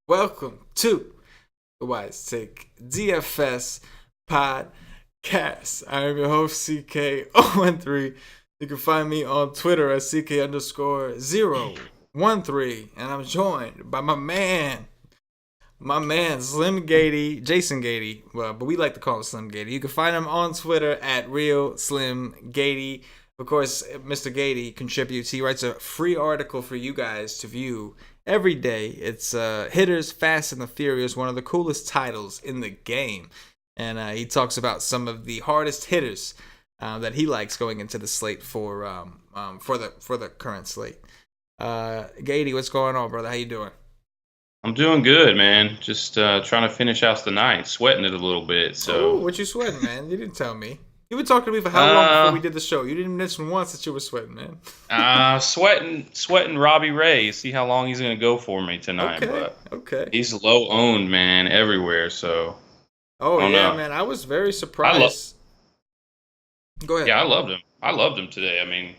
Welcome to the Wise Take DFS podcast. I am your host, CK013. You can find me on Twitter at CK013, and I'm joined by my man, Slim Gaede, Jason Gaede, but we like to call him Slim Gaede. You can find him on Twitter at Real Slim Gaede. Of course, Mr. Gaede contributes. He writes a free article for you guys to view every day. It's Hitters, Fast and the Furious, one of the coolest titles in the game. And he talks about some of the hardest hitters that he likes going into the slate for the current slate. Gaede, what's going on, brother? How you doing? I'm doing good, man. Just trying to finish out the night, sweating it a little bit. So, what you sweating, man? You didn't tell me. You been talking to me for how long before we did the show? You didn't mention once that you were sweating, man. Sweating Robbie Ray. See how long he's gonna go for me tonight. Okay. He's low owned, man, everywhere. So. Man. I was very surprised. Go ahead. Yeah, I loved him today. I mean,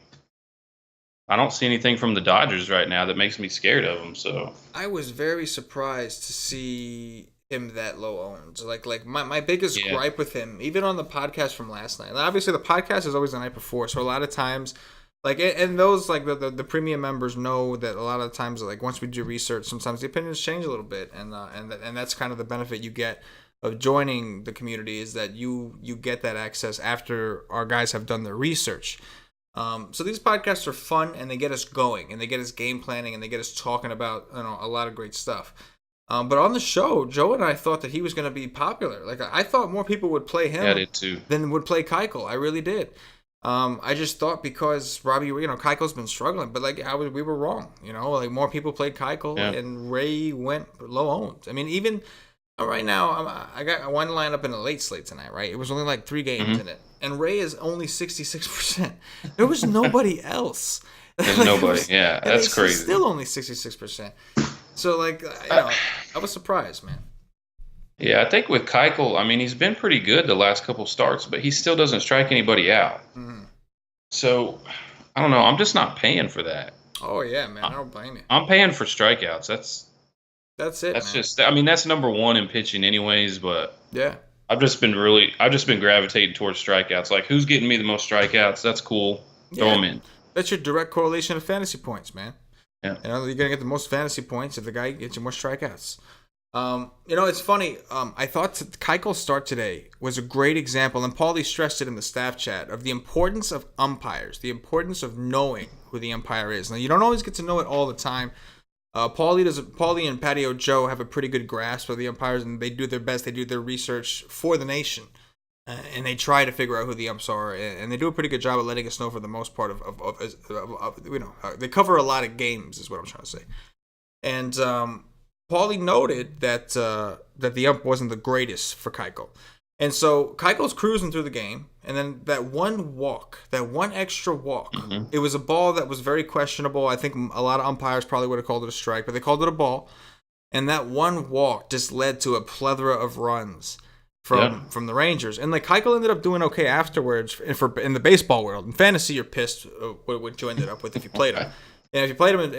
I don't see anything from the Dodgers right now that makes me scared of him. So. I was very surprised to see him that low owned. Like my biggest gripe with him, even on the podcast from last night. Obviously, the podcast is always the night before, so a lot of times, like, and those like the premium members know that a lot of times, like once we do research, sometimes the opinions change a little bit, and that's kind of the benefit you get of joining the community, is that you get that access after our guys have done their research. So these podcasts are fun, and they get us going, and they get us game planning, and they get us talking about a lot of great stuff. But on the show, Joe and I thought that he was going to be popular. Like, I thought more people would play him than would play Keuchel. I really did. I just thought because Robbie, Keuchel's been struggling, but like we were wrong. Like more people played Keuchel, and Ray went low owned. I mean, even right now, I got one lineup in a late slate tonight. Right, it was only like 3 games in it, and Ray is only 66%. There was nobody else. There's nobody. That's crazy. Still only 66%. So, I was surprised, man. Yeah, I think with Keuchel, I mean, he's been pretty good the last couple starts, but he still doesn't strike anybody out. Mm-hmm. So, I don't know. I'm just not paying for that. Oh, yeah, man. I don't blame you. I'm paying for strikeouts. That's it, man. Just, I mean, that's number one in pitching anyways, but yeah. I've just been gravitating towards strikeouts. Like, who's getting me the most strikeouts? That's cool. Throw them in. That's your direct correlation of fantasy points, man. Yeah. You're going to get the most fantasy points if the guy gets you more strikeouts. It's funny. I thought Keuchel's start today was a great example, and Paulie stressed it in the staff chat, of the importance of umpires, the importance of knowing who the umpire is. Now, you don't always get to know it all the time. Paulie and Patio Joe have a pretty good grasp of the umpires, and they do their best. They do their research for the nation. And they try to figure out who the umps are, and they do a pretty good job of letting us know for the most part they cover a lot of games, is what I'm trying to say. And Paulie noted that the ump wasn't the greatest for Keuchel, and so Keuchel's cruising through the game, and then that one extra walk, it was a ball that was very questionable. I think a lot of umpires probably would have called it a strike, but they called it a ball, and that one walk just led to a plethora of runs from the Rangers. And like Keuchel ended up doing okay afterwards in the baseball world. In fantasy, you're pissed what you ended up with if you played him. And if you played him in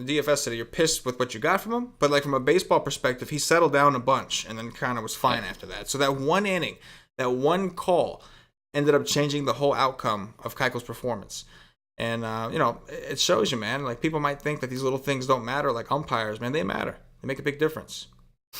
DFS today, you're pissed with what you got from him. But like from a baseball perspective, he settled down a bunch and then kind of was fine after that. So that one inning, that one call ended up changing the whole outcome of Keuchel's performance. And it shows you, man. Like, people might think that these little things don't matter, like umpires, man. They matter. They make a big difference.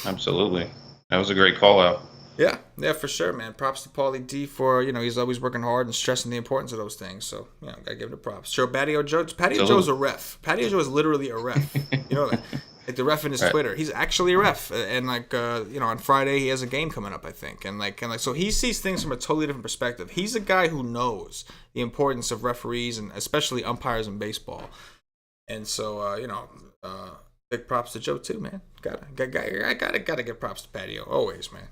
Absolutely. That was a great call out. Yeah, for sure, man. Props to Paulie D for, he's always working hard and stressing the importance of those things. So, gotta give it a props. Sure, Patio Joe's a ref. Patio Joe is literally a ref. You know that? Like the ref in his Twitter. He's actually a ref. And on Friday he has a game coming up, I think. And so he sees things from a totally different perspective. He's a guy who knows the importance of referees and especially umpires in baseball. And so, big props to Joe too, man. Gotta give props to Patio always, man.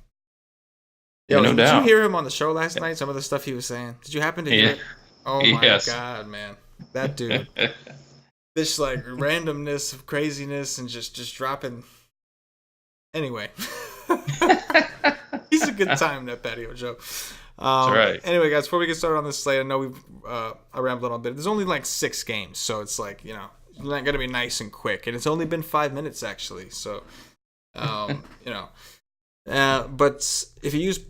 Yo, no did doubt. you hear him on the show last night? Some of the stuff he was saying. Did you happen to hear it? Oh my God, man, that dude. This randomness of craziness and just dropping. Anyway, he's a good time, that Patio Joe. That's right. Anyway, guys, before we get started on this slate, I know we've I rambled a little bit. There's only like 6 games, so it's like, it's not gonna be nice and quick, and it's only been 5 minutes actually. So, but if you use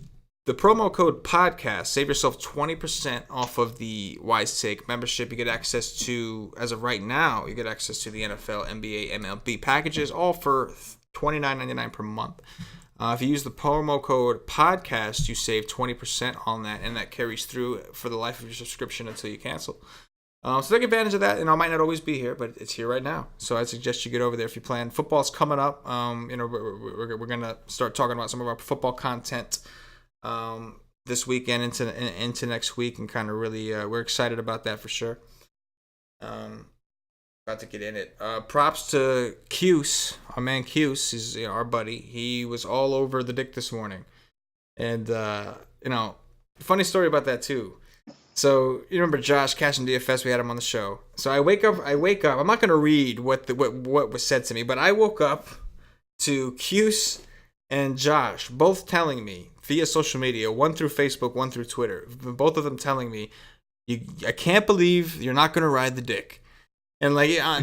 the promo code podcast, save yourself 20% off of the Wise Take membership. You get access to, as of right now, you get access to the NFL, NBA, MLB packages, all for $29.99 per month. If you use the promo code podcast, you save 20% on that, and that carries through for the life of your subscription until you cancel. So take advantage of that. I might not always be here, but it's here right now. So I suggest you get over there if you plan. Football's coming up. We're gonna start talking about some of our football content this weekend into next week, and kind of really we're excited about that for sure. About to get in it. Props to Cuse, our man Cuse. He's our buddy. He was all over the dick this morning, and funny story about that too. So you remember Josh Cash and DFS? We had him on the show. So I wake up. I'm not gonna read what was said to me, but I woke up to Cuse and Josh both telling me via social media, one through Facebook, one through Twitter, both of them telling me, I can't believe you're not gonna ride the dick. And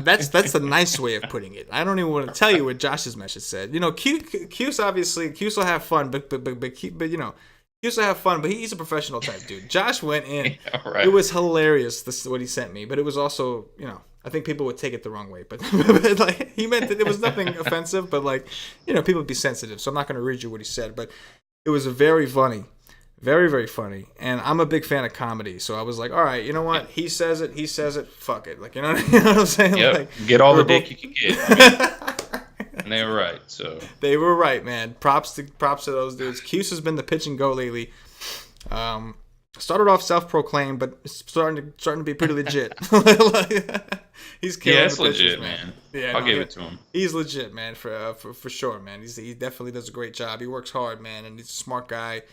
that's a nice way of putting it. I don't even want to tell you what Josh's message said. Cuse obviously will have fun, but Cuse will have fun, but he's a professional type dude. Josh went in. Yeah, right. It was hilarious. This is what he sent me, but it was also I think people would take it the wrong way. But he meant that it was nothing offensive, but people would be sensitive. So I'm not going to read you what he said, but it was very funny. Very, very funny. And I'm a big fan of comedy. So I was like, all right, you know what? He says it. Fuck it. You know what I'm saying? Yep. Get all the dick you can get. And they were right. So they were right, man. Props to those dudes. Cuse has been the pitch and go lately. Started off self-proclaimed, but it's starting to be pretty legit. He's killing the pitches, legit, man. Yeah, I'll give it to him. He's legit, man, for sure, man. He definitely does a great job. He works hard, man, and he's a smart guy.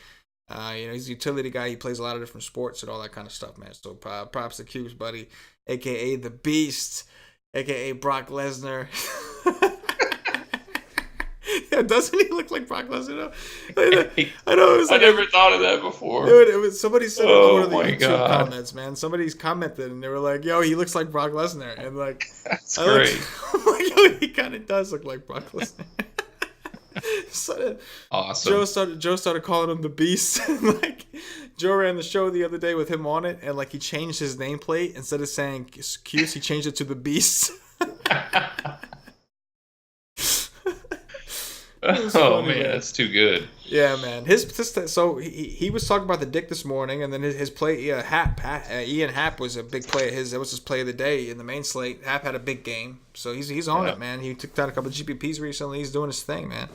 He's a utility guy. He plays a lot of different sports and all that kind of stuff, man. So props to Cuse, buddy, a.k.a. The Beast, a.k.a. Brock Lesnar. Yeah, doesn't he look like Brock Lesnar? I know. I never thought of that before. Dude, it was somebody said in one of the YouTube comments, man. Somebody's commented and they were like, "Yo, he looks like Brock Lesnar," and that's great. I'm like, yo, he kind of does look like Brock Lesnar. Awesome. Joe started calling him the Beast. Joe ran the show the other day with him on it, and he changed his nameplate. Instead of saying Cuse, he changed it to the Beast. Funny, man, that's too good. Yeah, man. So he was talking about the dick this morning, and then his play. Ian Happ was a big play of his. That was his play of the day in the main slate. Happ had a big game, so he's on it, man. He took down a couple of GPPs recently. He's doing his thing, man.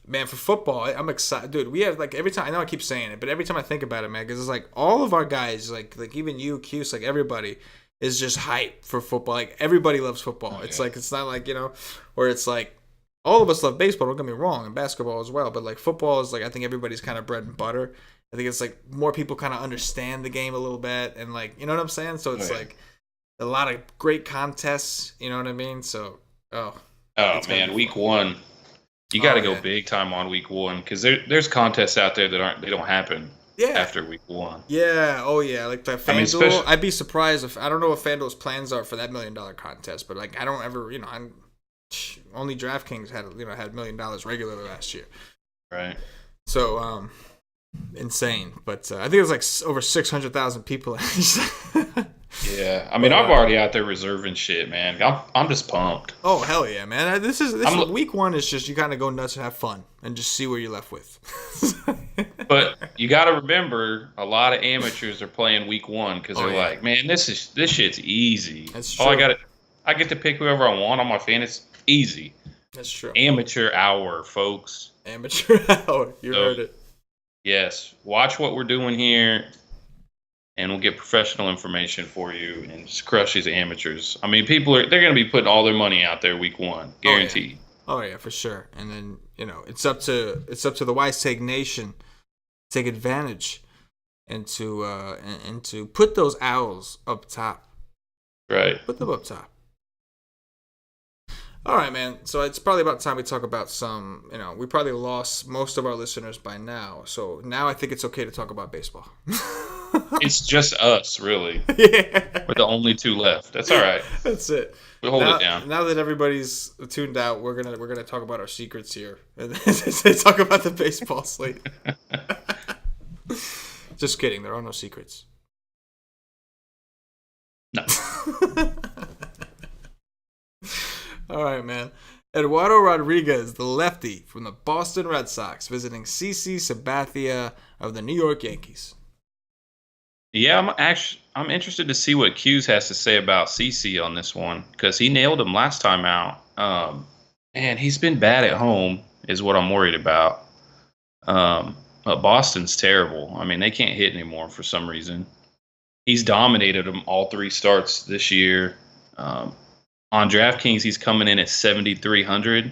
Man, for football, I'm excited, dude. We have every time. I know I keep saying it, but every time I think about it, man, because it's all of our guys, even you, Cuse, everybody is just hype for football. Everybody loves football. It's it's not where it's all of us love baseball, don't get me wrong, and basketball as well. But football is I think everybody's kind of bread and butter. I think it's more people kind of understand the game a little bit, and you know what I'm saying. So it's a lot of great contests. You know what I mean? So man, week 1, you got to go big time on week 1 because there's contests out there that don't happen. Yeah. After week 1. Yeah. Oh yeah. The FanDuel. I'd be surprised if I don't know what FanDuel's plans are for that $1 million contest, but I don't ever only DraftKings had $1 million regularly last year. Right. So insane. But I think it was over 600,000 people. Yeah. I mean, I'm already out there reserving shit, man. I'm just pumped. Oh hell yeah, man! This is week 1 is just you kind of go nuts and have fun and just see where you're left with. But you got to remember, a lot of amateurs are playing week 1 because they're like, man, this shit's easy. That's true. I get to pick whoever I want on my fantasy. Easy. That's true. Amateur hour, folks. Amateur hour. You heard it. Yes. Watch what we're doing here, and we'll get professional information for you and just crush these amateurs. I mean, they're going to be putting all their money out there week 1, guaranteed. Oh yeah, for sure. And then it's up to the Wise Take Nation to take advantage and to put those owls up top. Right. Put them up top. All right, man. So it's probably about time we talk about some. We probably lost most of our listeners by now. So now I think it's okay to talk about baseball. It's just us, really. Yeah. We're the only two left. That's all right. That's it. We'll hold it down. Now that everybody's tuned out, we're gonna talk about our secrets here and talk about the baseball slate. Just kidding. There are no secrets. No. All right, man. Eduardo Rodriguez, the lefty from the Boston Red Sox, visiting CC Sabathia of the New York Yankees. Yeah, I'm interested to see what Q's has to say about CC on this one because he nailed him last time out. And he's been bad at home is what I'm worried about. But Boston's terrible. I mean, they can't hit anymore for some reason. He's dominated them all 3 starts this year. On DraftKings, he's coming in at 7,300,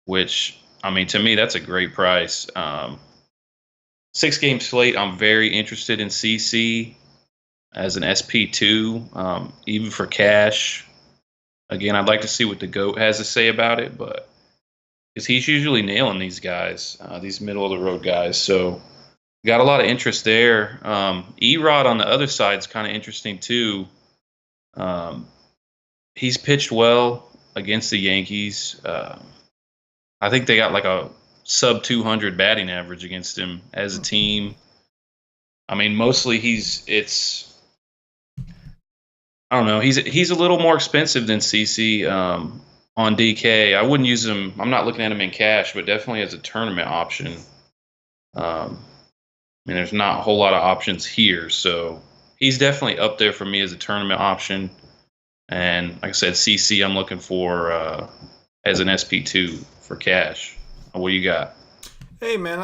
which, I mean, to me, that's a great price. 6-game slate, I'm very interested in CC as an SP2, even for cash. Again, I'd like to see what the GOAT has to say about it, but because he's usually nailing these guys, these middle-of-the-road guys. So got a lot of interest there. Erod on the other side is kind of interesting, too. He's pitched well against the Yankees. I think they got like a sub 200 batting average against him as a team. I mean, mostly I don't know. He's a little more expensive than CC on DK. I wouldn't use him. I'm not looking at him in cash, but definitely as a tournament option. I mean, there's not a whole lot of options here, so he's definitely up there for me as a tournament option. And like I said, CC I'm looking for as an SP2 for cash. What do you got? Hey, man,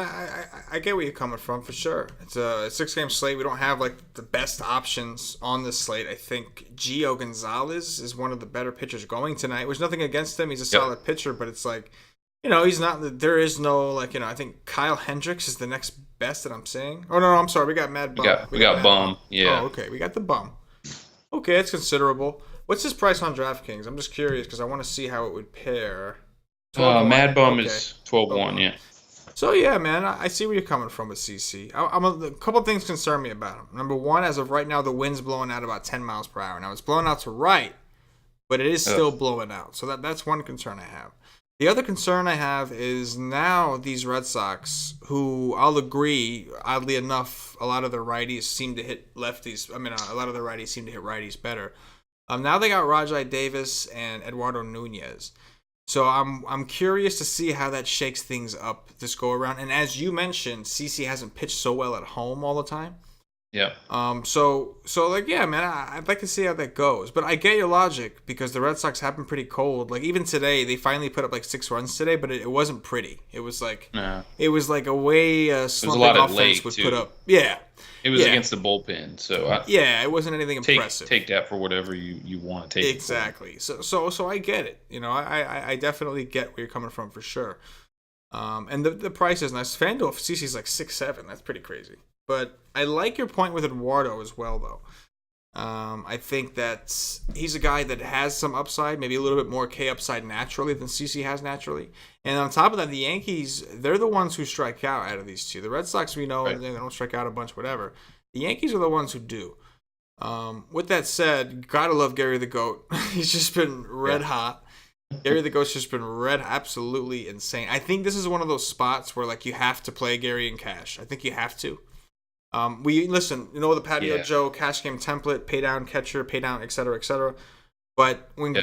I get where you're coming from for sure. It's a 6-game slate. We don't have like the best options on this slate. I think Gio Gonzalez is one of the better pitchers going tonight. There's nothing against him. He's a solid pitcher, but it's like, he's not. There is no I think Kyle Hendricks is the next best that I'm saying. Oh no, I'm sorry. We got Mad Bum. We got Bum. Yeah. Oh, okay. We got the Bum. Okay, it's considerable. What's his price on DraftKings? I'm just curious because I want to see how it would pair. Mad Bum is 12-1, yeah. So, yeah, man, I see where you're coming from with CC. A couple of things concern me about him. Number one, as of right now, the wind's blowing out about 10 miles per hour. Now, it's blowing out to right, but it is still blowing out. So that's one concern I have. The other concern I have is now these Red Sox, who I'll agree, oddly enough, a lot of their righties seem to hit lefties. I mean, a lot of their righties seem to hit righties better. Now they got Rajai Davis and Eduardo Nunez. So I'm curious to see how that shakes things up this go around. And as you mentioned, CC hasn't pitched so well at home all the time. Yeah. So yeah, man, I'd like to see how that goes. But I get your logic because the Red Sox have been pretty cold. Like even today, they finally put up like 6 runs today, but it wasn't pretty. It was like it was like a way slumping offense would put up. Yeah. It was against the bullpen, so it wasn't anything impressive. Take that for whatever you want to take. Exactly. So I get it. I definitely get where you're coming from for sure. And the price is nice. FanDuel CC's like 6-7. That's pretty crazy. But I like your point with Eduardo as well, though. I think that he's a guy that has some upside, maybe a little bit more K upside naturally than CC has naturally. And on top of that, the Yankees, they're the ones who strike out of these two. The Red Sox, we know, they don't strike out a bunch, whatever. The Yankees are the ones who do. With that said, gotta love Gary the GOAT. He's just been red hot. Gary the GOAT's just been absolutely insane. I think this is one of those spots where like you have to play Gary in cash. I think you have to. The Patio Joe cash game template, pay down catcher, pay down, et cetera. But when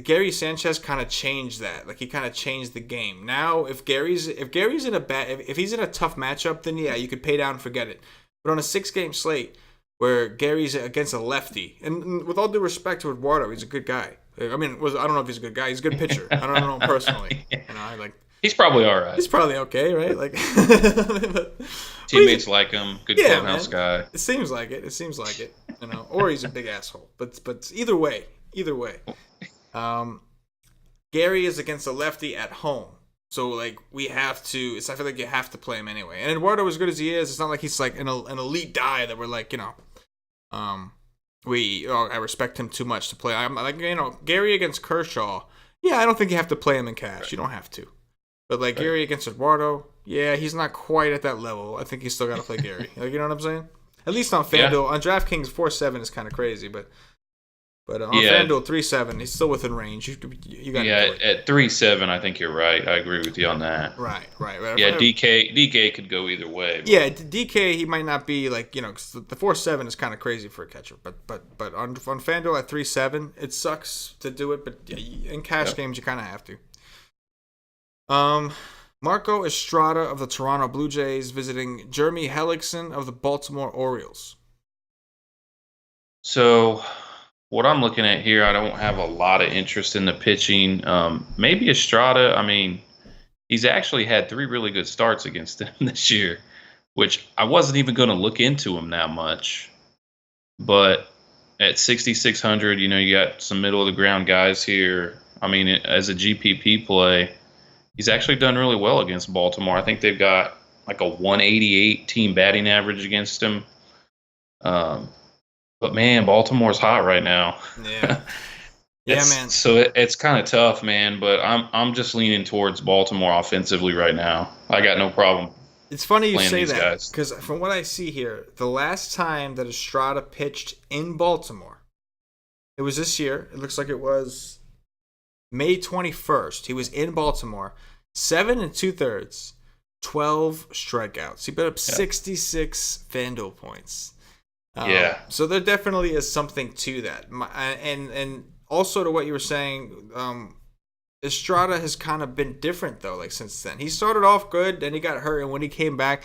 Gary Sanchez kind of changed that, like he kind of changed the game. Now, if he's in a tough matchup, then yeah, you could pay down, forget it. But on a 6-game slate where Gary's against a lefty, and with all due respect to Eduardo, he's a good guy. I mean, I don't know if he's a good guy. He's a good pitcher. I don't know him personally. He's probably all right. He's probably okay, right? Like teammates like him, good clubhouse guy. It seems like it. Or he's a big asshole. But either way, Gary is against a lefty at home, so like we have to. I feel like you have to play him anyway. And Eduardo, as good as he is, it's not like he's like an elite guy that we're like I respect him too much to play. I'm like Gary against Kershaw Yeah, I don't think you have to play him in cash. Right. You don't have to. But like Gary against Eduardo, yeah, he's not quite at that level. I think he's still got to play Gary. Like, you know what I'm saying? At least on FanDuel. On DraftKings, 4-7 is kind of crazy, but on FanDuel, 3-7, he's still within range. You got to do it. At 3-7, I think you're right. I agree with you on that. Right. Yeah, DK could go either way. But. Yeah, DK, he might not be like, you know, 'cause the 4-7 is kind of crazy for a catcher. But on FanDuel at 3-7, it sucks to do it, but in cash games, you kind of have to. Marco Estrada of the Toronto Blue Jays visiting Jeremy Hellickson of the Baltimore Orioles. So, what I'm looking at here, I don't have a lot of interest in the pitching. Maybe Estrada. I mean, he's actually had 3 really good starts against them this year, which I wasn't even going to look into him that much. But at 6,600, you know, you got some middle of the ground guys here. I mean, as a GPP play, he's actually done really well against Baltimore. I think they've got like a 188 team batting average against him. But man, Baltimore's hot right now. Yeah, man. So it's kind of tough, man. But I'm just leaning towards Baltimore offensively right now. I got no problem. It's funny you say that because from what I see here, the last time that Estrada pitched in Baltimore, it was this year. It looks like it was May 21st. He was in Baltimore, 7 2/3, 12 strikeouts. He put up 66 FanDuel points. So there definitely is something to that. And also to what you were saying, Estrada has kind of been different, though, like since then. He started off good, then he got hurt, and when he came back,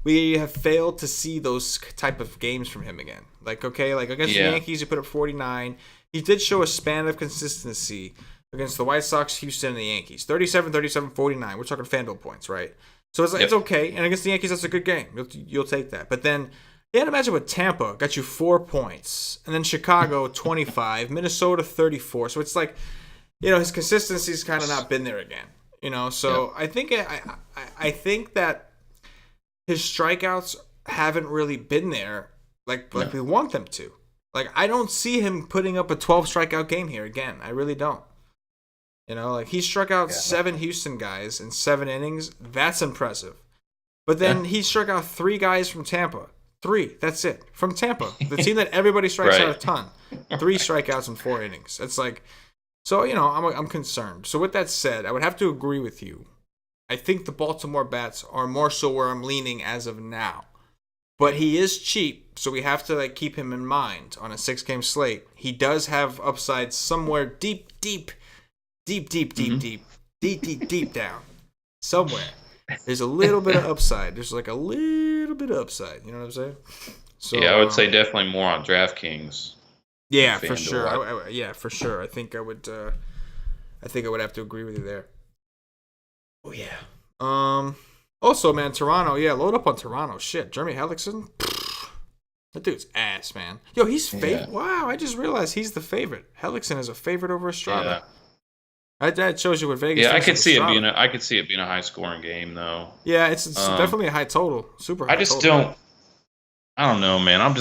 we have failed to see those type of games from him again. Like, okay, like against the Yankees, he put up 49. He did show a span of consistency against the White Sox, Houston, and the Yankees. 37, 37, 49. We're talking FanDuel points, right? So it's like, it's okay. And against the Yankees, that's a good game. You'll take that. But then he had a matchup with Tampa, got you 4 points. And then Chicago, 25. Minnesota, 34. So it's like, you know, his consistency's kind of not been there again. You know, so I think that his strikeouts haven't really been there like we want them to. Like, I don't see him putting up a 12 strikeout game here again. I really don't. You know, like he struck out 7 Houston guys in 7 innings. That's impressive. But then he struck out 3 guys from Tampa. 3. That's it. From Tampa, the team that everybody strikes out a ton. 3 strikeouts in 4 innings. It's like, so, you know, I'm concerned. So with that said, I would have to agree with you. I think the Baltimore bats are more so where I'm leaning as of now. But he is cheap, so we have to like keep him in mind on a 6-game slate. He does have upside somewhere deep down. Somewhere. There's a little bit of upside. There's like a little bit of upside. You know what I'm saying? So, I would say definitely more on DraftKings. Yeah, for sure. For sure. I think I would have to agree with you there. Oh yeah. Also, man, Toronto. Yeah, load up on Toronto. Shit, Jeremy Hellickson. That dude's ass, man. Yo, he's favorite. Wow, I just realized he's the favorite. Hellickson is a favorite over Estrada. That shows you what Vegas. Yeah, I could see it being a high scoring game though. Yeah, it's definitely a high total. Super high. I don't know, man. I'm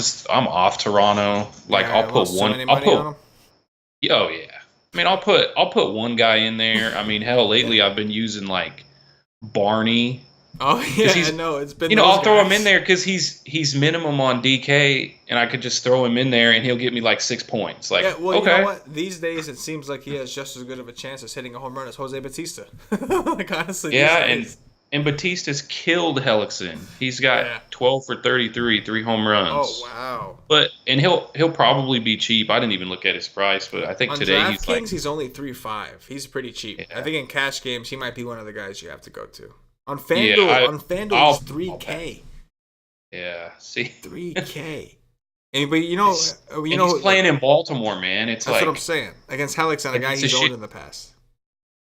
off Toronto. Like I'll put one. Oh yeah. I mean, I'll put one guy in there. I mean, hell, lately I've been using like Barney. Oh yeah, I know it's been. I'll throw him in there because he's minimum on DK, and I could just throw him in there, and he'll get me like 6 points. Like, you know what? These days it seems like he has just as good of a chance as hitting a home run as Jose Bautista. Like honestly, and Bautista's killed Hellickson. He's got 12 for 33, 3 home runs. Oh wow! And he'll probably be cheap. I didn't even look at his price, but I think on today he's only 3.5. He's pretty cheap. Yeah. I think in cash games he might be one of the guys you have to go to. On FanDuel, it's 3K. Yeah, see, 3K. And but you know, he's playing in Baltimore, man. That's what I'm saying. Against Hellickson, a guy he's owned in the past.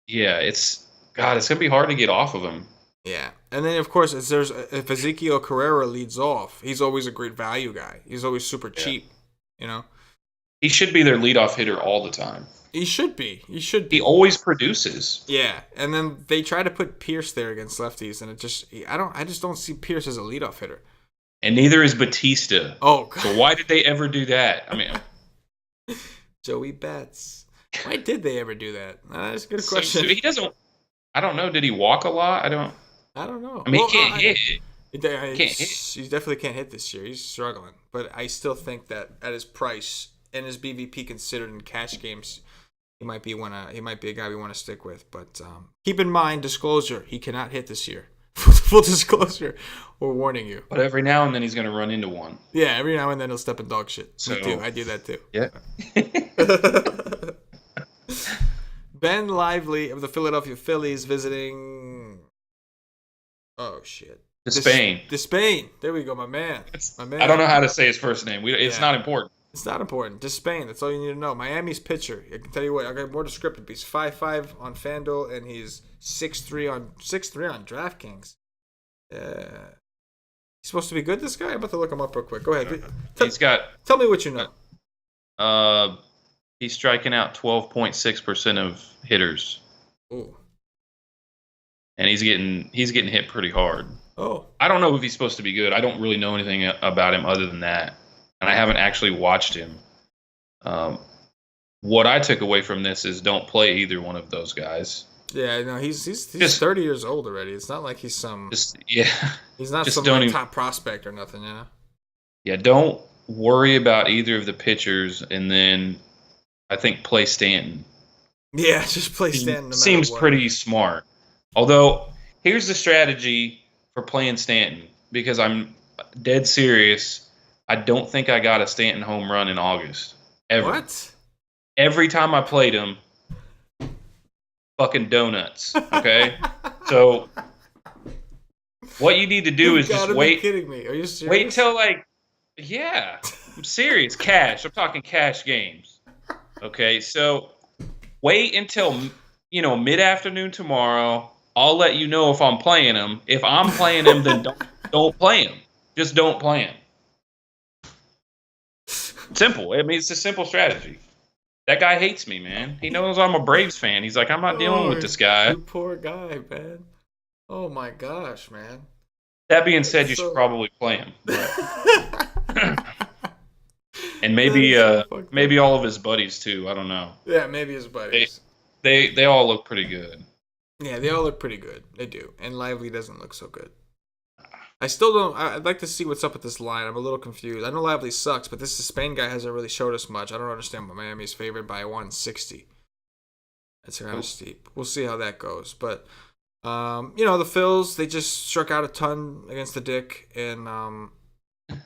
Yeah, it's gonna be hard to get off of him. Yeah, and then of course, if Ezequiel Carrera leads off, he's always a great value guy. He's always super cheap. You know, he should be their leadoff hitter all the time. He should be. He always produces. Yeah, and then they try to put Pierce there against lefties, and I just don't see Pierce as a leadoff hitter. And neither is Bautista. Oh, God. So why did they ever do that? I mean, Joey Bats. Why did they ever do that? That's a good So question. he doesn't. I don't know. Did he walk a lot? I don't. I don't know. I mean, Well, he can't hit. he Can't hit. definitely can't hit this year. He's struggling. But I still think that at his price and his BVP considered in cash games, he might be a guy we want to stick with. But keep in mind, disclosure, he cannot hit this year. Full disclosure, we're warning you. But every now and then he's going to run into one. Yeah, every now and then he'll step in dog shit. So, Me too. I do that too. Yeah. Ben Lively of the Philadelphia Phillies visiting. Oh shit. Spain. Spain. There we go, my man. I don't know how to say his first name. It's not important. It's not important. Spain. That's all you need to know. Miami's pitcher. I can tell you what. I got more descriptive. He's 5'5" on FanDuel and he's 6'3" on DraftKings. He's supposed to be good. This guy. I'm about to look him up real quick. Go ahead. Tell me what you know. He's striking out 12.6% of hitters. Ooh. And he's getting hit pretty hard. Oh. I don't know if he's supposed to be good. I don't really know anything about him other than that. And I haven't actually watched him. What I took away from this is don't play either one of those guys. Yeah, no, he's 30 years old already. It's not like he's some. He's not some top prospect or nothing, you know. Yeah, don't worry about either of the pitchers, and then I think play Stanton. Yeah, just play Stanton. No seems pretty smart. Although here's the strategy for playing Stanton, because I'm dead serious. I don't think I got a Stanton home run in August. Ever. What? Every time I played him, fucking donuts. Okay? So what you need to do is just wait. You're kidding me. Are you serious? Wait till yeah. I'm serious. Cash. I'm talking cash games. Okay? So wait until mid-afternoon tomorrow. I'll let you know if I'm playing him. If I'm playing him, then don't play him. Just don't play him. Simple. I mean, it's a simple strategy. That guy hates me, man. He knows I'm a Braves fan. He's like, I'm not dealing with this guy. You poor guy, man. Oh my gosh, man. That being said, you should probably play him. And maybe all of his buddies too. I don't know. Yeah, maybe his buddies. They all look pretty good. Yeah, they all look pretty good. They do. And Lively doesn't look so good. I still don't. I'd like to see what's up with this line. I'm a little confused. I know Lively sucks, but this Spain guy hasn't really showed us much. I don't understand why Miami's favored by 160. That's kind of steep. We'll see how that goes. But, the Phils, they just struck out a ton against the Dick. And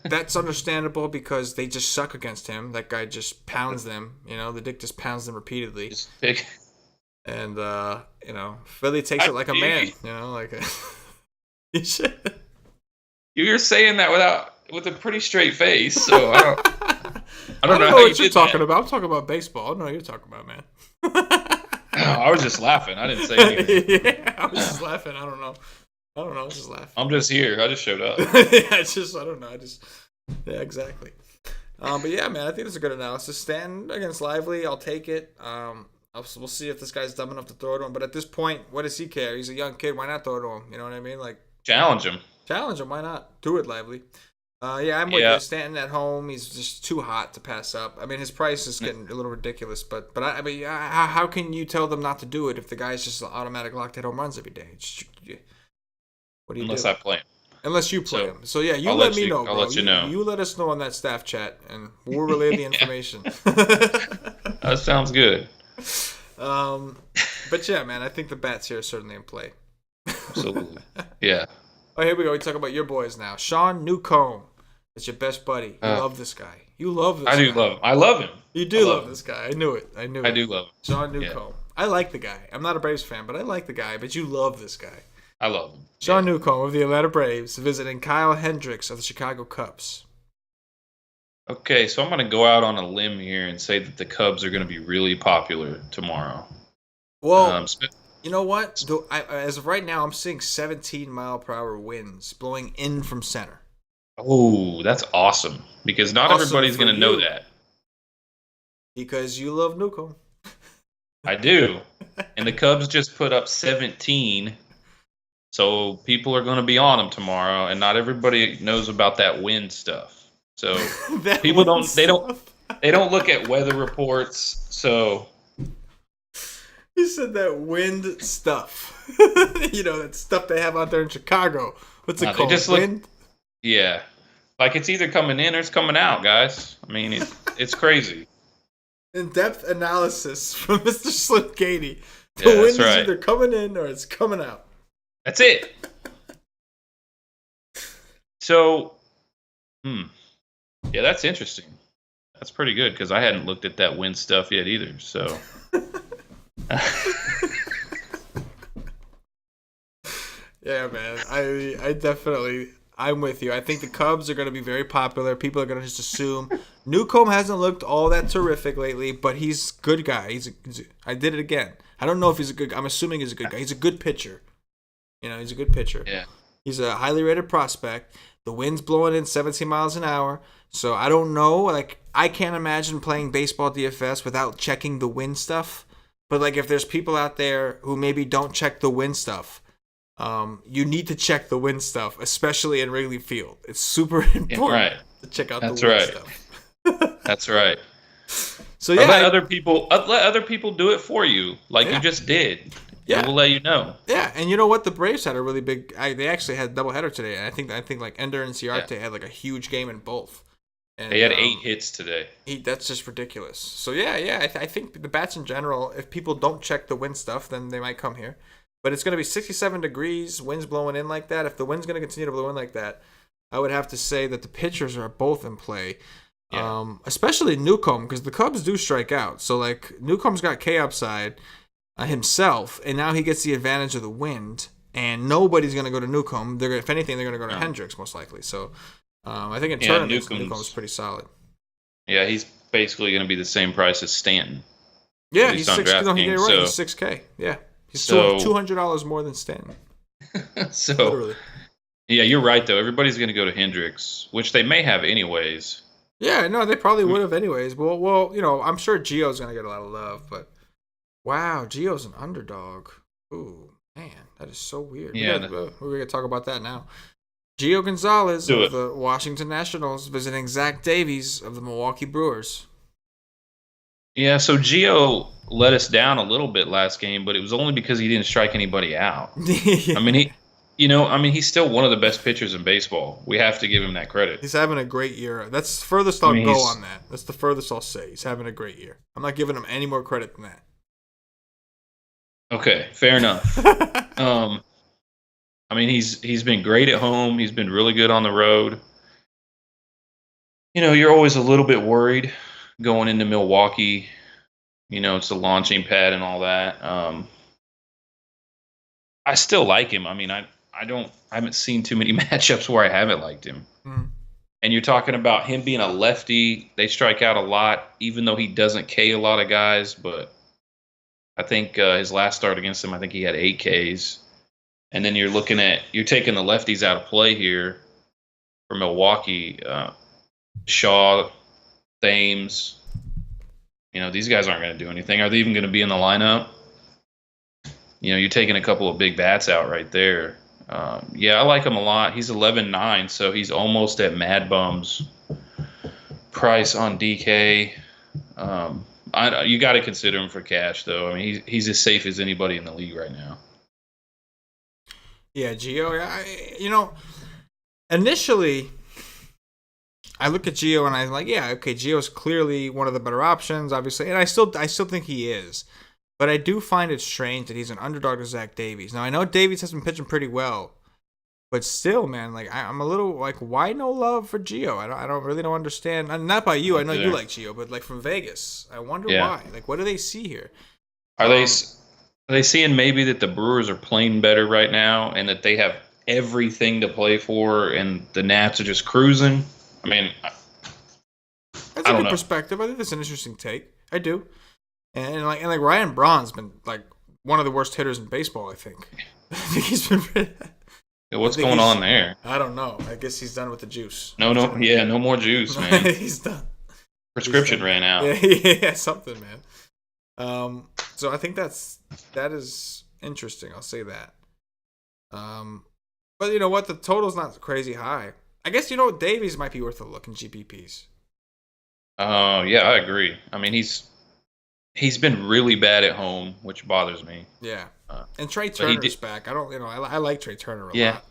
that's understandable because they just suck against him. That guy just pounds them. The Dick just pounds them repeatedly. And, Philly takes it like a man. You should. You're saying that with a pretty straight face, so I don't know what you're talking about. I'm talking about baseball. I don't know what you're talking about, man. I was just laughing. I didn't say anything. Yeah, I was just laughing. I don't know. I was just laughing. I'm just here. I just showed up. I don't know. Yeah, exactly. But yeah, man, I think it's a good analysis. Stanton against Lively, I'll take it. We'll see if this guy's dumb enough to throw to him. But at this point, what does he care? He's a young kid. Why not throw to him? You know what I mean? Challenge him. Challenge him. Why not? Do it, Lively. I'm with you. Stanton at home, he's just too hot to pass up. I mean, his price is getting a little ridiculous. But how can you tell them not to do it if the guy's just automatic locked hit home runs every day? What do you do? Unless I play him. Unless you play him. So yeah, let me know, bro. I'll let you know. You let us know on that staff chat, and we'll relay the information. That sounds good. But yeah, man, I think the bats here are certainly in play. Absolutely. Yeah. Oh, here we go. We talk about your boys now. Sean Newcomb is your best buddy. You love this guy. You love this guy. I do love him. I love him. You do love this guy. I knew it. I do love him. Sean Newcomb. Yeah. I like the guy. I'm not a Braves fan, but I like the guy. But you love this guy. I love him. Sean Newcomb of the Atlanta Braves visiting Kyle Hendricks of the Chicago Cubs. Okay, so I'm going to go out on a limb here and say that the Cubs are going to be really popular tomorrow. Well, you know what? As of right now, I'm seeing 17-mile-per-hour winds blowing in from center. Oh, that's awesome. Because not everybody's going to know that. Because you love Newcomb. I do. And the Cubs just put up 17. So people are going to be on them tomorrow. And not everybody knows about that wind stuff. So people don't look at weather reports. So He said that wind stuff. That stuff they have out there in Chicago. What's it called? Just wind? Yeah. Like it's either coming in or it's coming out, guys. I mean, it's crazy. In-depth analysis from Mr. Slim Gaede. The Yeah, wind that's is right. either coming in or it's coming out. That's it. So, yeah, that's interesting. That's pretty good because I hadn't looked at that wind stuff yet either. So, yeah, man. I definitely, I'm with you. I think the Cubs are going to be very popular. People are going to just assume Newcomb hasn't looked all that terrific lately, but he's a good guy. I did it again. I don't know if he's a good guy. I'm assuming he's a good guy. He's a good pitcher. He's a good pitcher. yeah. He's a highly rated prospect. The wind's blowing in 17 miles an hour. So I don't know. Like, I can't imagine playing baseball DFS without checking the wind stuff. But, like, if there's people out there who maybe don't check the wind stuff, you need to check the wind stuff, especially in Wrigley Field. It's super important to check out the wind stuff. That's right. So, yeah. Let other people do it for you, like you just did. Yeah, we'll let you know. Yeah, and you know what? The Braves had a really big. They actually had a doubleheader today, and I think like Ender and Ciarte had like a huge game in both. And, they had 8 hits today. That's just ridiculous. So yeah, I think the bats in general, if people don't check the wind stuff, then they might come here. But it's going to be 67 degrees, winds blowing in like that. If the wind's going to continue to blow in like that, I would have to say that the pitchers are both in play. Yeah. Especially Newcomb, because the Cubs do strike out. So like Newcomb's got K upside himself, and now he gets the advantage of the wind, and nobody's going to go to Newcomb. If anything, they're going to go to Hendricks most likely. So I think in tournaments, Newcomb's pretty solid. Yeah, he's basically going to be the same price as Stanton. Yeah, he's 6K. No, he did it right. He's 6K. Yeah, he's $200 more than Stanton. So, literally. Yeah, you're right though. Everybody's going to go to Hendricks, which they may have anyways. Yeah, no, they probably would have anyways. Well, I'm sure Gio's going to get a lot of love, but wow, Gio's an underdog. Ooh, man, that is so weird. Yeah, we're going to talk about that now. Gio Gonzalez of the Washington Nationals visiting Zach Davies of the Milwaukee Brewers. Yeah, so Gio let us down a little bit last game, but it was only because he didn't strike anybody out. I mean, he's still one of the best pitchers in baseball. We have to give him that credit. He's having a great year. That's the furthest I'll go on that. That's the furthest I'll say. He's having a great year. I'm not giving him any more credit than that. Okay, fair enough. He's been great at home. He's been really good on the road. You're always a little bit worried going into Milwaukee. It's the launching pad and all that. I still like him. I mean, I haven't seen too many matchups where I haven't liked him. Mm-hmm. And you're talking about him being a lefty. They strike out a lot, even though he doesn't K a lot of guys. But I think his last start against him, I think he had 8 Ks. And then you're taking the lefties out of play here for Milwaukee. Shaw, Thames. These guys aren't going to do anything. Are they even going to be in the lineup? You're taking a couple of big bats out right there. I like him a lot. He's 11.9, so he's almost at Mad Bum's price on DK. You got to consider him for cash, though. I mean, he's as safe as anybody in the league right now. Yeah, Gio. Initially, I look at Gio and I'm like, yeah, okay, Gio's clearly one of the better options, obviously, and I still think he is. But I do find it strange that he's an underdog to Zach Davies. Now, I know Davies has been pitching pretty well, but still, man, like I'm a little like, why no love for Gio? I don't understand. Not by you. I know you like Gio, but like from Vegas, I wonder why. Like, what do they see here? Are they seeing maybe that the Brewers are playing better right now and that they have everything to play for, and the Nats are just cruising? I mean, that's a good perspective. I think that's an interesting take. I do. And like Ryan Braun's been like one of the worst hitters in baseball, I think. I think he's been what's going on there? I don't know. I guess he's done with the juice. No more juice, man. He's done. Prescription ran out. Yeah, something, man. So I think that is interesting. I'll say that. But you know what? The total's not crazy high. I guess Davies might be worth a look in GPPs. Yeah, I agree. I mean, he's been really bad at home, which bothers me. Yeah. Uh, And Trey but he Turner's did. back. I like Trey Turner a Yeah. lot.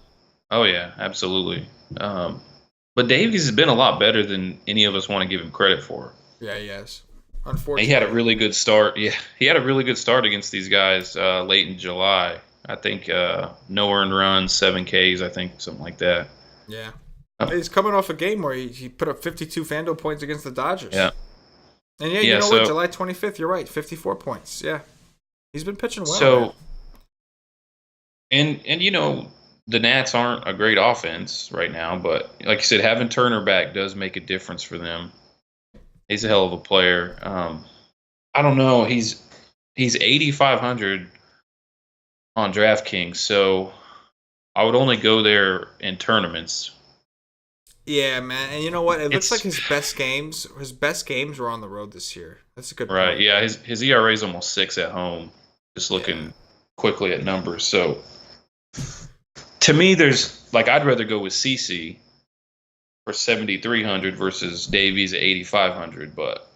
Oh yeah, absolutely. But Davies has been a lot better than any of us want to give him credit for. Yeah, he has. He had a Unfortunately. really good start. Yeah, he had a really good start against these guys late in July. I think no earned runs, 7 Ks, I think something like that. Yeah. Uh, He's coming off a game where he put up 52 FanDuel points against the Dodgers. yeah, And yeah, you yeah. know what? So July 25th, you're right. 54 points. Yeah. He's been pitching well, man. so and the Nats aren't a great offense right now, but like you said, having Turner back does make a difference for them. He's a hell of a player. I don't know. He's 8,500 on DraftKings, so I would only go there in tournaments. Yeah, man. And you know what? It looks like It's his best games were on the road this year. That's a good right. point. Yeah, his ERA is almost 6 at home. Just Yeah. looking quickly at numbers. So to me, there's like I'd rather go with CC for 7,300 versus Davies at 8,500, but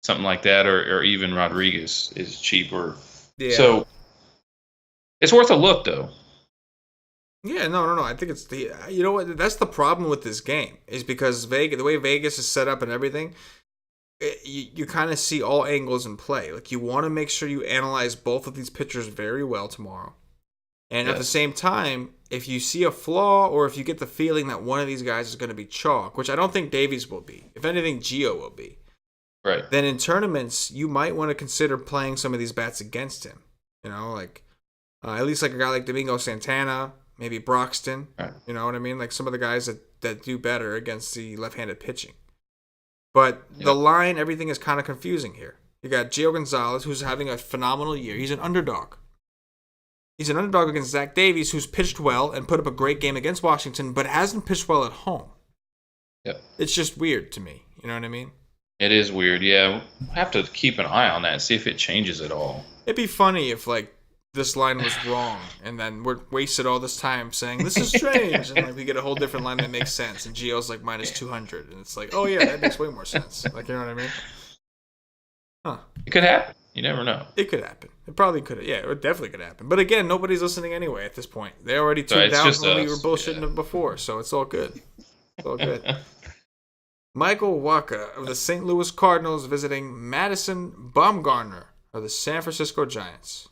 something like that, or even Rodriguez is cheaper. Yeah. So it's worth a look, though. Yeah, no. I think it's you know what? That's the problem with this game is because Vegas, the way Vegas is set up and everything, you kind of see all angles in play. Like you want to make sure you analyze both of these pitchers very well tomorrow. And at the Yes. same time, if you see a flaw or if you get the feeling that one of these guys is going to be chalk, which I don't think Davies will be. If anything, Gio will be. Right. Then in tournaments, you might want to consider playing some of these bats against him. You know, like at least like a guy like Domingo Santana, maybe Broxton. Right. You know what I mean? Like some of the guys that do better against the left-handed pitching. But the Yep. line, everything is kind of confusing here. You got Gio Gonzalez, who's having a phenomenal year. He's an underdog. He's an underdog against Zach Davies, who's pitched well and put up a great game against Washington, but hasn't pitched well at home. Yep. It's just weird to me. You know what I mean? It is weird. Yeah, we'll have to keep an eye on that, see if it changes at all. It'd be funny if like this line was wrong, and then we're wasted all this time saying this is strange, and like we get a whole different line that makes sense, and Gio's like minus 200, and it's like, oh yeah, that makes way more sense. Like you know what I mean? Huh? It could happen. You never know. It could happen. It probably could. Yeah, it definitely could happen. But again, nobody's listening anyway at this point. They already tuned it's out just when we were us. bullshitting Yeah. before, so it's all good. It's all good. Michael Waka of the St. Louis Cardinals visiting Madison Bumgarner of the San Francisco Giants.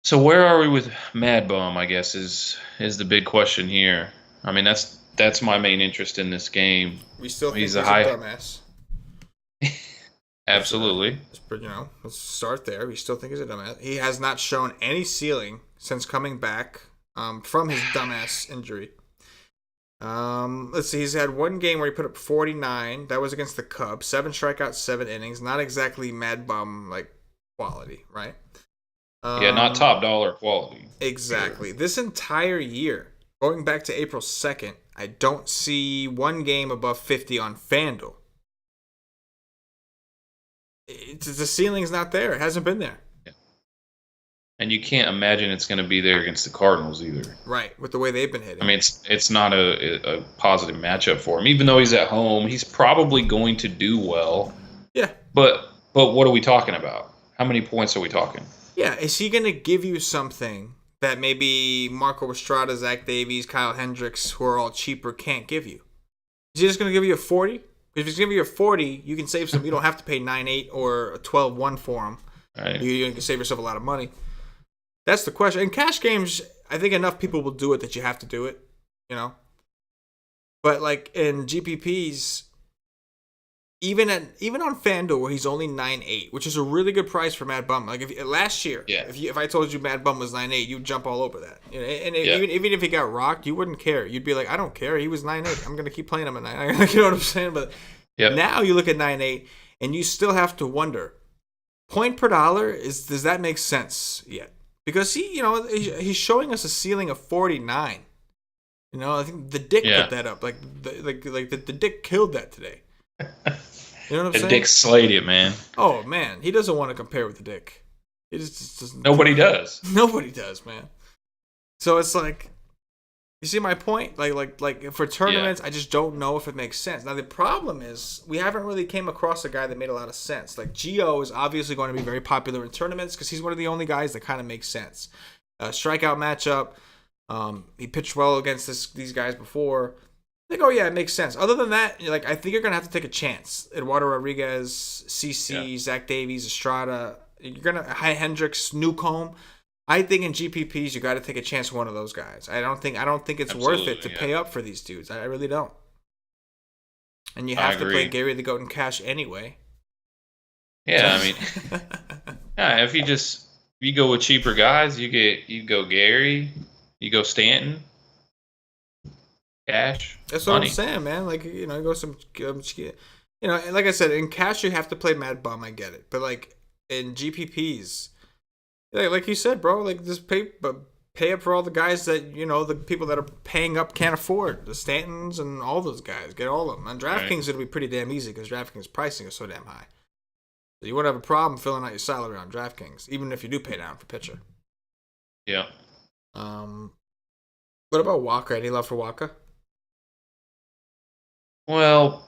So where are we with Mad Bum? I guess is the big question here. I mean, that's my main interest in this game. We still think He's he's a a high- dumbass. Absolutely. Let's start there. We still think he's a dumbass. He has not shown any ceiling since coming back from his dumbass injury. Let's see. He's had one game where he put up 49. That was against the Cubs. 7 strikeouts, 7 innings. Not exactly Mad Bum like quality, right? Yeah, not top dollar quality. Exactly. This entire year, going back to April 2nd, I don't see one game above 50 on FanDuel. The ceiling's not there. It hasn't been there. And you can't imagine it's going to be there against the Cardinals either. Right, with the way they've been hitting. I mean, it's not a positive matchup for him. Even though he's at home, he's probably going to do well. Yeah. But what are we talking about? How many points are we talking? Yeah, is he going to give you something that maybe Marco Estrada, Zach Davies, Kyle Hendricks, who are all cheaper, can't give you? Is he just going to give you a 40? If he's giving you a 40, you can save some. You don't have to pay 9.8 or 12.1 for him. Right. You can save yourself a lot of money. That's the question. In cash games, I think enough people will do it that you have to do it, you know? But like in GPPs, even on FanDuel where he's only 9.8, which is a really good price for Mad Bum. Like last year, Yeah. if I told you Mad Bum was 9.8, you'd jump all over that. You know, and Yeah. even if he got rocked, you wouldn't care. You'd be like, I don't care. He was 9.8. I'm gonna keep playing him at 9.8. You know what I'm saying? But Yep. now you look at 9.8 and you still have to wonder, point per dollar does that make sense yet? Because he's showing us a ceiling of 49. You know, I think the Dick Yeah. put that up. Like the Dick killed that today. You know what I'm The saying? Dick slayed it, man. Oh man, he doesn't want to compare with the Dick. He just doesn't. Nobody does. Nobody does, man. So it's like You see my point? Like for tournaments, I just don't know if it makes sense. Now the problem is we haven't really came across a guy that made a lot of sense. Like Gio is obviously going to be very popular in tournaments because he's one of the only guys that kind of makes sense. Strikeout matchup. He pitched well against these guys before. Like, oh yeah, it makes sense. Other than that, like I think you're gonna have to take a chance. Eduardo Rodriguez, CC, Zach Davies, Estrada. You're gonna Hendricks, Newcomb. I think in GPPs you got to take a chance with one of those guys. I don't think it's worth it to pay up for these dudes. I really don't. And you have to play Gary the Goat in cash anyway. Yeah, I mean, if you go with cheaper guys, you go Gary, you go Stanton, cash. That's what I'm saying, man. Like you go some, like I said, in cash you have to play Mad Bum. I get it, but like in GPPs. Like you said, bro, like just pay up for all the guys that, the people that are paying up can't afford. The Stantons and all those guys. Get all of them. On DraftKings, it'll be pretty damn easy because DraftKings pricing is so damn high. So you won't have a problem filling out your salary on DraftKings, even if you do pay down for pitcher. Yeah. What about Walker? Any love for Walker? Well,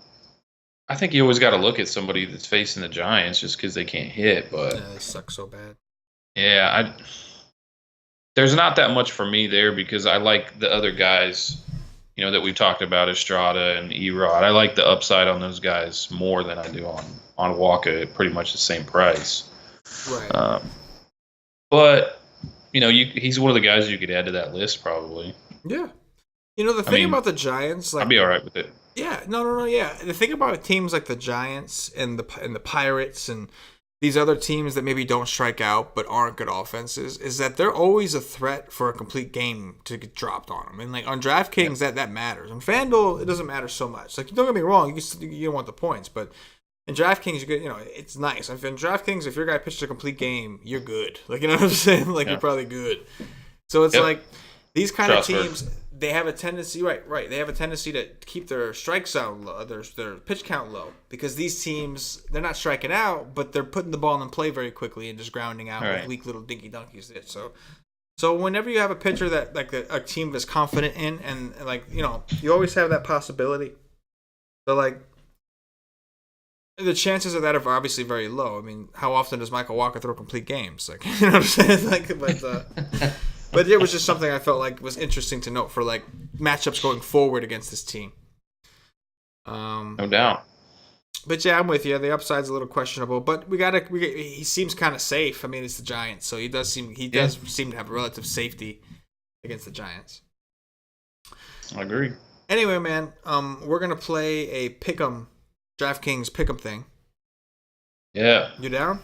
I think you always got to look at somebody that's facing the Giants just because they can't hit, but yeah, they suck so bad. Yeah, there's not that much for me there because I like the other guys, that we've talked about, Estrada and Erod. I like the upside on those guys more than I do on Walker at pretty much the same price. Right. But he's one of the guys you could add to that list probably. Yeah. The thing about the Giants, like I'd be all right with it. Yeah. No. Yeah. The thing about teams like the Giants and the Pirates and these other teams that maybe don't strike out but aren't good offenses is that they're always a threat for a complete game to get dropped on them. And like on DraftKings, that matters. On FanDuel, it doesn't matter so much. Like don't get me wrong, you don't want the points, but in DraftKings, you get it's nice. In DraftKings, if your guy pitches a complete game, you're good. Like you know what I'm saying? Like you're probably good. So it's like these kind of teams. They have a tendency, right. They have a tendency to keep their strikes out low, their pitch count low, because these teams, they're not striking out, but they're putting the ball in play very quickly and just grounding out with weak little dinky donkeys. So whenever you have a pitcher that like a team is confident in, and like you always have that possibility. But like the chances of that are obviously very low. I mean, how often does Michael Walker throw complete games? Like you know what I'm saying? Like, but it was just something I felt like was interesting to note for like matchups going forward against this team. No doubt. But yeah, I'm with you. The upside's a little questionable, but he seems kind of safe. I mean, it's the Giants, so he does seem to have a relative safety against the Giants. I agree. Anyway, man, we're gonna play a Pickem DraftKings Pickem thing. Yeah. You down?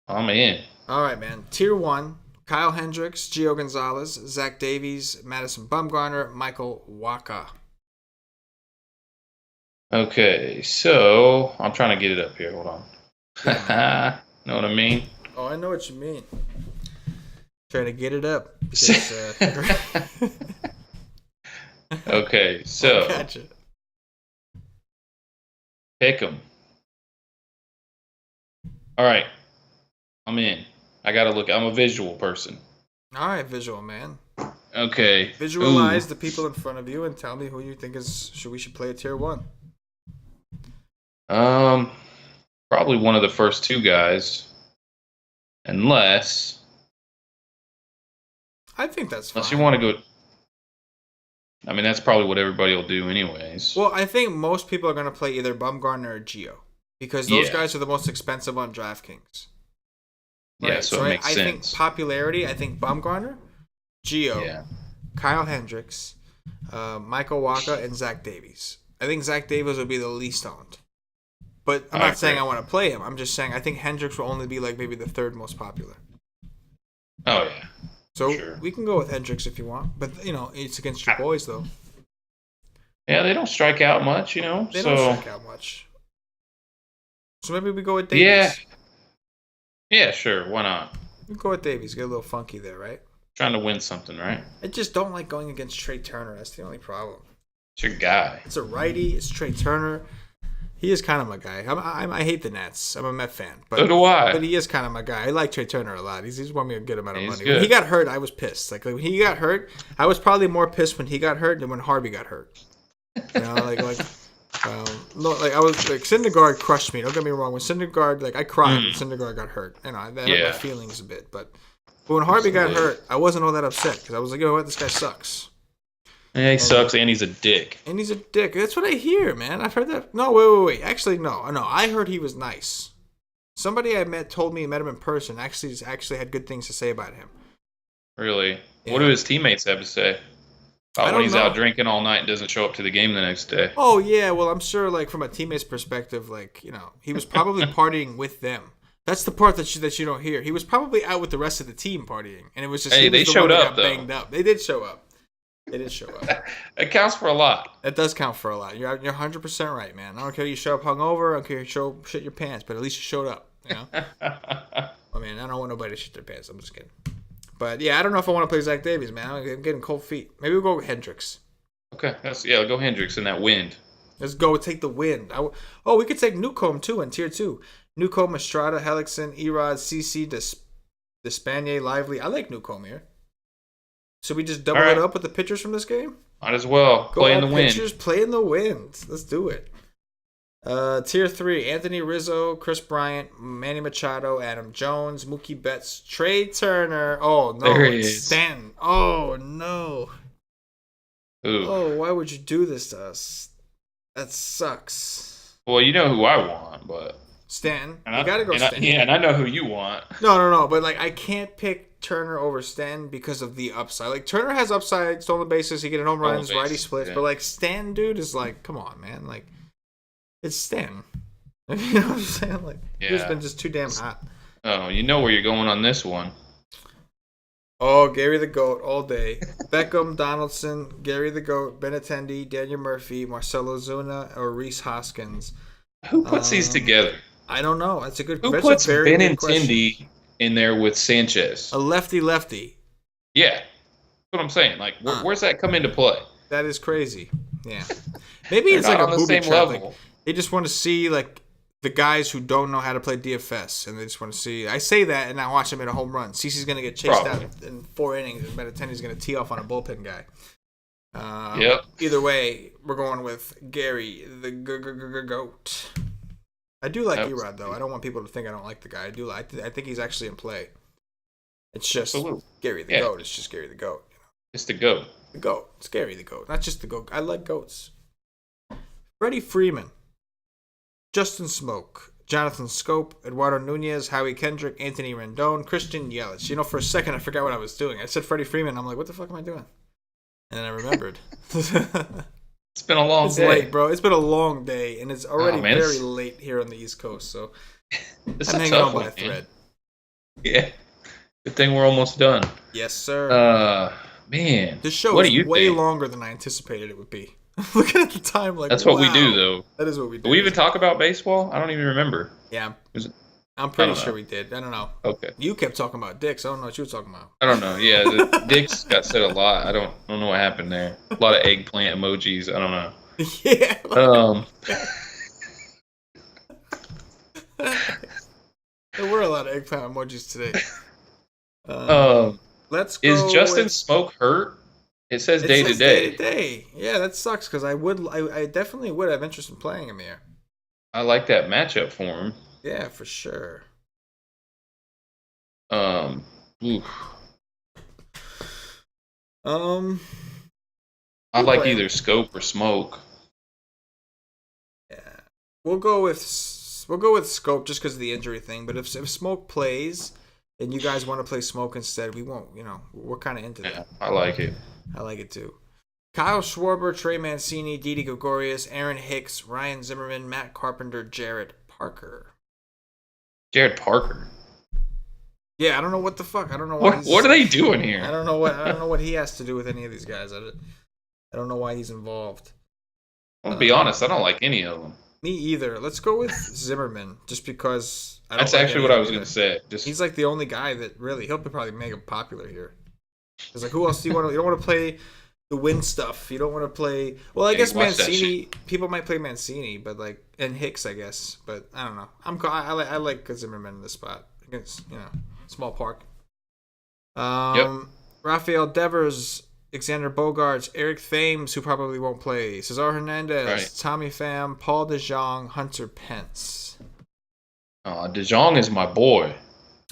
I'm in. All right, man. Tier 1. Kyle Hendricks, Gio Gonzalez, Zach Davies, Madison Bumgarner, Michael Wacha. Okay, so I'm trying to get it up here. Hold on. Yeah. Know what I mean? Oh, I know what you mean. Trying to get it up. Okay, so Gotcha. Pick 'em. All right, I'm in. I gotta look. I'm a visual person. All right, visual man. Okay. Visualize the people in front of you and tell me who you think we should play a tier 1. Probably one of the first two guys, unless I think that's fine. Unless you want to go. I mean, that's probably what everybody will do, anyways. Well, I think most people are going to play either Bumgarner or Gio because those guys are the most expensive on DraftKings. Right? Yeah, so it makes sense. I think popularity. I think Bumgarner, Gio, Kyle Hendricks, Michael Wacha, and Zach Davies. I think Zach Davies would be the least owned. But I'm not saying I want to play him. I'm just saying I think Hendricks will only be like maybe the third most popular. Oh, yeah. So we can go with Hendricks if you want. But, it's against your boys, though. Yeah, they don't strike out much, They don't strike out much. So maybe we go with Davies. Yeah. Yeah, sure. Why not? We go with Davies. Get a little funky there, right? Trying to win something, right? I just don't like going against Trey Turner. That's the only problem. It's your guy. It's a righty. It's Trey Turner. He is kind of my guy. I hate the Nets. I'm a Met fan. But, So do I. But he is kind of my guy. I like Trey Turner a lot. He's won me a good amount of money. Good. When he got hurt, I was pissed. Like when he got hurt, I was probably more pissed when he got hurt than when Harvey got hurt. You know, no, like I was like Syndergaard crushed me. Don't get me wrong. When Syndergaard, like I cried when Syndergaard got hurt. You know, that hurt my feelings a bit. But when Harvey got hurt, I wasn't all that upset because I was like, you know what, this guy sucks. Yeah, he sucks, and he's a dick. And he's a dick. That's what I hear, man. I've heard that. No, wait. Actually, no. I heard he was nice. Somebody I met told me met him in person. Actually had good things to say about him. Really? Yeah. What do his teammates have to say? About when he's out drinking all night and doesn't show up to the game the next day. Oh, yeah. Well, I'm sure, like, from a teammate's perspective, like, you know, he was probably partying with them. That's the part that you don't hear. He was probably out with the rest of the team partying. And it was just, they showed up, though. Banged up. They did show up. It counts for a lot. That does count for a lot. You're 100% right, man. I don't care if you show up hungover. I don't care if you shit your pants, but at least you showed up. You know. I mean, I don't want nobody to shit their pants. I'm just kidding. But yeah, I don't know if I want to play Zach Davies, man. I'm getting cold feet. Maybe we'll go with Hendricks. Okay, we'll go Hendricks in that wind. Let's go take the wind. We could take Newcomb too in tier 2. Newcomb, Estrada, Hellickson, Erod, CC, Despanier, Lively. I like Newcomb here. So we just double it up with the pitchers from this game? Might as well. Play in the wind. Pitchers, play in the wind. Let's do it. Tier 3, Anthony Rizzo, Chris Bryant, Manny Machado, Adam Jones, Mookie Betts, Trey Turner. Oh, no. There he is. Stanton. Oh, no. Ooh. Oh, why would you do this to us? That sucks. Well, you know who I want, but... Stanton. You gotta go Stanton. And I know who you want. No. But, like, I can't pick Turner over Stanton because of the upside. Like, Turner has upside, stolen bases, he get home runs, righty splits. Yeah. But, like, Stanton, dude, is like, come on, man. Like, it's Stanton. You know what I'm saying? Like, he's been just too damn hot. Oh, you know where you're going on this one. Oh, Gary the GOAT all day. Beckham, Donaldson, Gary the GOAT, Benintendi, Daniel Murphy, Marcelo Zuna, or Rhys Hoskins. Who puts these together? I don't know. That's a good question. Who puts Benintendi in there with Sanchez? A lefty. Yeah. That's what I'm saying. Like, where's that come into play? That is crazy. Yeah. Maybe it's like a booby trap. Like, they just want to see, like, the guys who don't know how to play DFS, and they just want to see. I say that, and I watch him hit a home run. CeCe's going to get chased out in 4 innings, and Benintendi's going to tee off on a bullpen guy. Either way, we're going with Gary, the GOAT. I do like Erod, though. I don't want people to think I don't like the guy. I think he's actually in play. It's just Gary the GOAT. It's just Gary the GOAT. You know? It's the GOAT. The GOAT. It's Gary the GOAT. Not just the GOAT. I like GOATs. Freddie Freeman. Justin Smoke, Jonathan Scope, Eduardo Nunez, Howie Kendrick, Anthony Rendon, Christian Yelich. You know, for a second, I forgot what I was doing. I said Freddie Freeman. I'm like, what the fuck am I doing? And then I remembered. It's been a long day. It's late, bro. It's been a long day, and it's already very late here on the East Coast, so I'm hanging on by a thread. Yeah. Good thing we're almost done. Yes, sir. Man. This show is way longer than I anticipated it would be. Looking at the time, like, that's what we do, though. That is what we do. Did we even talk about baseball? I don't even remember. Yeah. I'm pretty sure we did. I don't know. Okay. You kept talking about dicks. I don't know what you were talking about. I don't know. Yeah, the dicks got said a lot. I don't know what happened there. A lot of eggplant emojis. I don't know. Yeah. There were a lot of eggplant emojis today. Let's go. Is Justin Smoke hurt? It says day to day. Yeah, that sucks because I definitely would have interest in playing him here. I like that matchup for him. Yeah, for sure. Oof. I like either Scope or Smoke. Yeah, we'll go with Scope just because of the injury thing. But if Smoke plays and you guys want to play Smoke instead, we won't. You know, we're kind of into that. I like it. I like it too. Kyle Schwarber, Trey Mancini, Didi Gregorius, Aaron Hicks, Ryan Zimmerman, Matt Carpenter, Jared Parker. Jared Parker. Yeah, I don't know what the fuck. I don't know why. What are they doing here? I don't know what he has to do with any of these guys. I don't know why he's involved. I'll be honest. I don't like any of them. Me either. Let's go with Zimmerman, just because. That's actually what I was going to say. He's like the only guy that really he'll probably make him popular here. It's like, who else do you want to? You don't want to play. the win stuff. You don't want to play. Well, I guess watch that Mancini. People might play Mancini, but like and Hicks, I guess. But I don't know. I like Zimmerman in this spot against small park. Rafael Devers, Alexander Bogarts, Eric Thames, who probably won't play, Cesar Hernandez, Right. Tommy Pham, Paul DeJong, Hunter Pence. DeJong is my boy.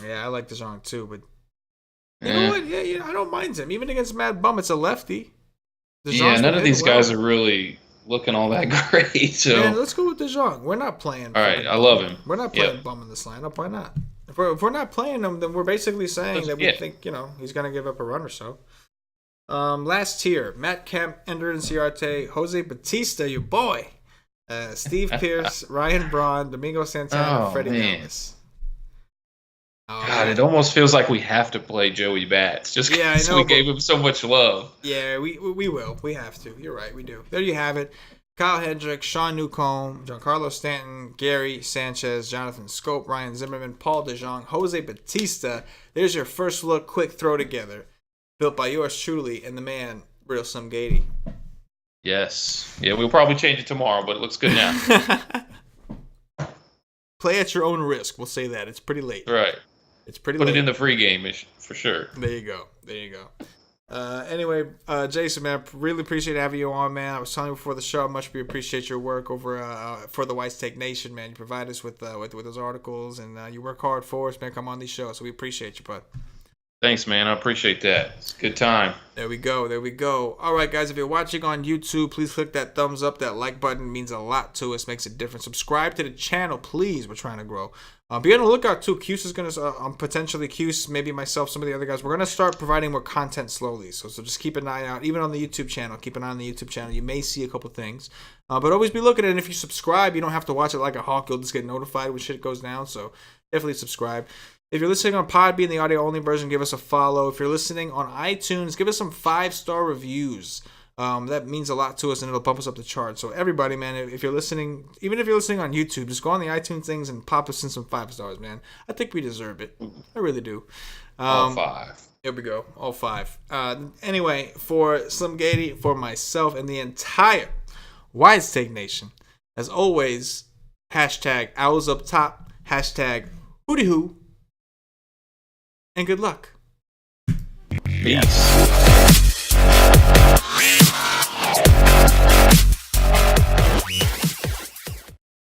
Yeah, I like DeJong too, but you know what? Yeah, I don't mind him. Even against Mad Bum, it's a lefty. DeJong's None of these guys well. are really looking all that great. So Man, let's go with DeJong. We're not playing. all right, I love him. We're not playing Bum in this lineup. Why not? If we're not playing him, then we're basically saying that we think he's gonna give up a run or so. Last tier: Matt Kemp, Ender Inciarte, Jose Batista, your boy, Steve Pierce, Ryan Braun, Domingo Santana, Freddie Ellis. God, it almost feels like we have to play Joey Bats just because we gave him so much love. Yeah, we will. We have to. You're right, we do. There you have it. Kyle Hendricks, Sean Newcomb, Giancarlo Stanton, Gary Sanchez, Jonathan Scope, Ryan Zimmerman, Paul DeJong, Jose Batista. There's your first look, quick throw together. Built by yours truly and the man, Real Slim Gaede. Yes. Yeah, we'll probably change it tomorrow, but it looks good now. Play at your own risk. We'll say that. It's pretty late. Right. It's pretty late. late. Put it in the free game for sure. There you go. Anyway, Jason, man, really appreciate having you on, man. I was telling you before the show how much we appreciate your work over for the Whites Take Nation, man. You provide us with those articles, and you work hard for us, man. Come on these shows, so we appreciate you, bud. Thanks, man. I appreciate that. It's a good time. There we go. All right, guys, if you're watching on YouTube, please click that thumbs up. That like button means a lot to us, makes a difference. Subscribe to the channel, please. We're trying to grow. Be on the lookout, too. Cuse is going to, potentially Cuse, maybe myself, some of the other guys. We're going to start providing more content slowly. So just keep an eye out. Even on the YouTube channel, keep an eye on the YouTube channel. You may see a couple things. But always be looking at it. And if you subscribe, you don't have to watch it like a hawk. You'll just get notified when shit goes down. So definitely subscribe. If you're listening on Podbean, the audio-only version, give us a follow. If you're listening on iTunes, give us some 5-star reviews. That means a lot to us, and it'll bump us up the chart. So everybody, man, if you're listening, even if you're listening on YouTube, just go on the iTunes things and pop us in some 5 stars, man. I think we deserve it. I really do. All 5. Here we go. All 5. Anyway, for Slim Gaede, for myself, and the entire Whites Take Nation, as always, hashtag owls up top, hashtag hooty hoo, and good luck. Peace.